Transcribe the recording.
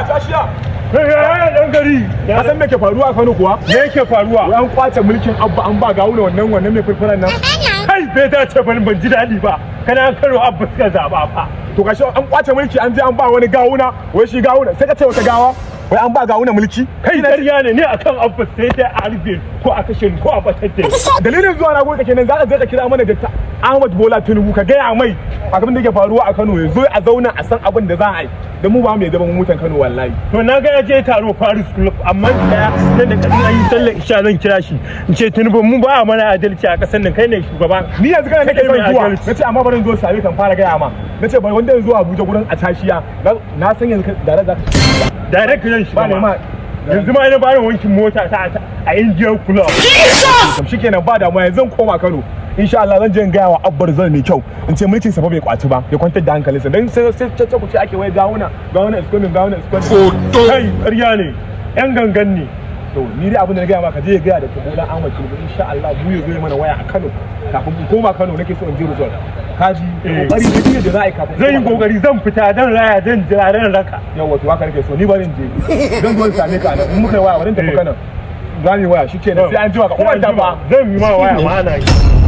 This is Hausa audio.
tashiya. Dan gari. Ka san me ke faruwa a Kano kuwa? Me yake faruwa? An kwace mulkin Abba an ba gawuna wannan mai furfuran nan. Kai bai dace ban ji daɗi ba. Kana Kano Abba suka zaba fa. To gashi an kwace mulki an je an ba wani gawuna, wai shi gawuna sai ka ce wata gawa. Wai an ba gawuna mulki? Kai ƙarya ne akan Abba sai dai a rufe ko a kashe ko a batar da. Dalilin zuwa na gobe kenan za ka je ka kira mana Dr. Ahmad Bola Tunubu ka gaya mai abin da yake faruwa a Kano yanzu a zauna a san abin da za a yi. Da mu ba mu yadda mu mutan Kano wallahi. To na ga ya je taro Paris Club amma da kan yi sallar isha zan kira shi in ce Tunubu mu ba mana adalci a kasar nan kai ne shugaba. Ni yanzu kana nake son zuwa. Nace amma bari in zo sare kan fara gaya ma. Nace bari wanda yanzu Abuja gurin a tashiya. Na san yanzu da za ka direct zan shi ba ne ma yanzu ma ina ba wankin mota ta a Indian Club. Kam shikenan ba damuwa yanzu zan koma Kano. Insha Allah zan je in gaya wa Abbar zan mai kyau in ce mulkin sa fa bai kwaci ba ya kwantar da hankalinsa dan sai ku ce ake wai gawuna kai ƙarya ne yan gangan ne. To ni dai abin da na gaya maka je ya gaya da Bola Ahmad Tinubu insha Allah mu ya zo mana waya a Kano kafin mu koma Kano nake so in ji result kaji kokari ne da za a yi kafin zan yi kokari zan fita dan raya dan jira dan raka yawa to haka nake so ni bari in je zan zo in same ka nan in muka yi waya bari in tafi Kano za mu yi waya shikenan sai an ji ka kuma da ba zan yi ma waya ma ana yi